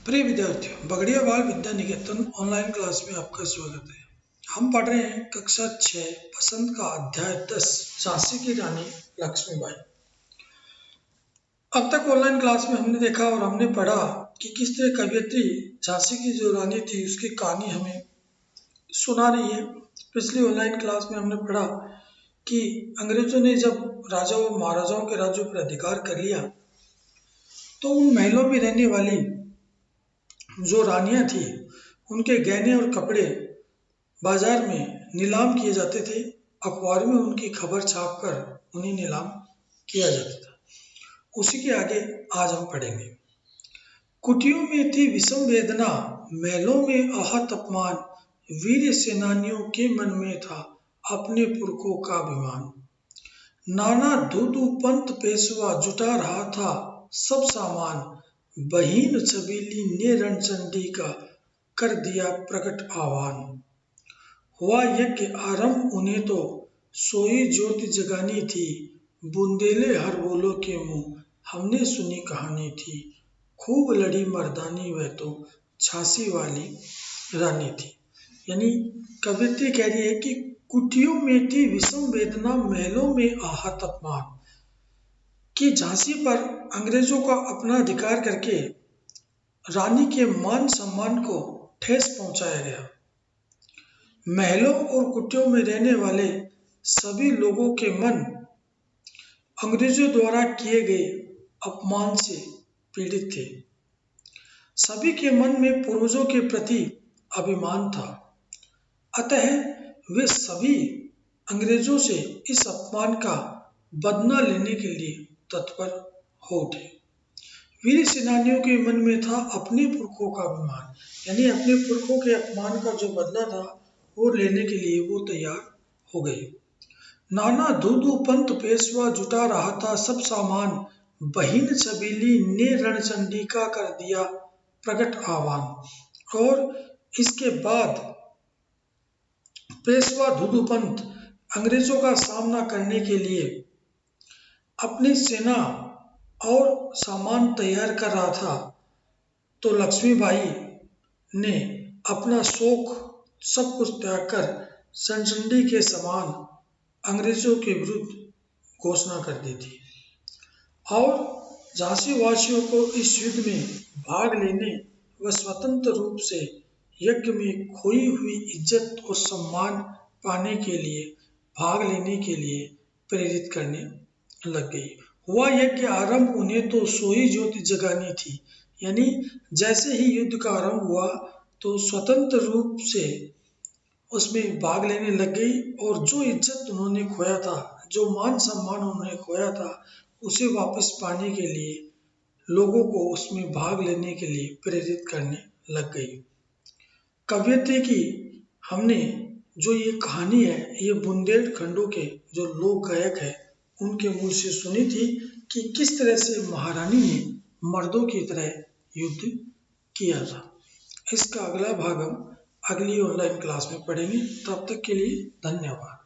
प्रिय विद्यार्थियों, बगड़िया बाल विद्या निकेतन ऑनलाइन क्लास में आपका स्वागत है। हम पढ़ रहे हैं कक्षा 6 बसंत का अध्याय 10 झांसी की रानी लक्ष्मीबाई। अब तक ऑनलाइन क्लास में हमने देखा और हमने पढ़ा कि किस तरह कवयित्री झांसी की जो रानी थी उसकी कहानी हमें सुना रही है। पिछली ऑनलाइन क्लास में हमने पढ़ा कि अंग्रेजों ने जब राजाओं और महाराजाओं के राज्यों पर अधिकार कर लिया तो उन महलों में रहने वाली जो रानियां थी उनके गहने और कपड़े बाजार में नीलाम किए जाते थे। अखबार में उनकी खबर छापकर उन्हें नीलाम किया जाता था। उसी के आगे आज हम पढ़ेंगे। कुटियों में थी विषम वेदना, महलों में आहत अपमान, वीर सेनानियों के मन में था अपने पुरखों का अभिमान। नाना धूधू पंत पेशवा जुटा रहा था सब सामान, बहीन छबीली ने रणचंडी का कर दिया प्रकट आह्वान। हुआ यज्ञ आरंभ उन्हें तो सोई ज्योति जगानी थी, बुंदेले हर बोलो के मुंह हमने सुनी कहानी थी। खूब लड़ी मर्दानी वह तो झांसी वाली रानी थी। यानी कवियत्री कह रही है कि कुटियों में थी विषम वेदना, महलों में आहत अपमान, कि झांसी पर अंग्रेजों का अपना अधिकार करके रानी के मान सम्मान को ठेस पहुंचाया गया। महलों और कुटियों में रहने वाले सभी लोगों के मन अंग्रेजों द्वारा किए गए अपमान से पीड़ित थे। सभी के मन में पूर्वजों के प्रति अभिमान था, अतः वे सभी अंग्रेजों से इस अपमान का बदला लेने के लिए तत्पर हो उठे। वीर सेनानियों के मन में था अपने पुरखों का अभिमान, यानी अपने पुरखों के अपमान का जो बदला था वो लेने के लिए वो तैयार हो गए। नाना धूधू पंत पेशवा जुटा रहा था सब सामान, बहीन छबीली ने रणचंडी का कर दिया प्रकट आह्वान। और इसके बाद पेशवा धूधू पंत अंग्रेजों का सामना करने के लिए अपनी सेना और सामान तैयार कर रहा था, तो लक्ष्मीबाई ने अपना शौक सब कुछ त्याग कर रणचंडी के समान अंग्रेजों के विरुद्ध घोषणा कर दी थी और झांसी वासियों को इस युद्ध में भाग लेने व स्वतंत्र रूप से यज्ञ में खोई हुई इज्जत और सम्मान पाने के लिए, भाग लेने के लिए प्रेरित करने लग गई। हुआ यज्ञ आरंभ उन्हें तो सोई ज्योति जगानी थी, यानी जैसे ही युद्ध का आरंभ हुआ तो स्वतंत्र रूप से उसमें भाग लेने लग गई और जो इज्जत उन्होंने खोया था, जो मान सम्मान उन्होंने खोया था, उसे वापस पाने के लिए लोगों को उसमें भाग लेने के लिए प्रेरित करने लग गई। कवियत्री की हमने जो ये कहानी है ये बुंदेलखंडों के जो लोक गायक है उनके मुंह से सुनी थी कि किस तरह से महारानी ने मर्दों की तरह युद्ध किया था। इसका अगला भाग हम अगली ऑनलाइन क्लास में पढ़ेंगे। तब तक के लिए धन्यवाद।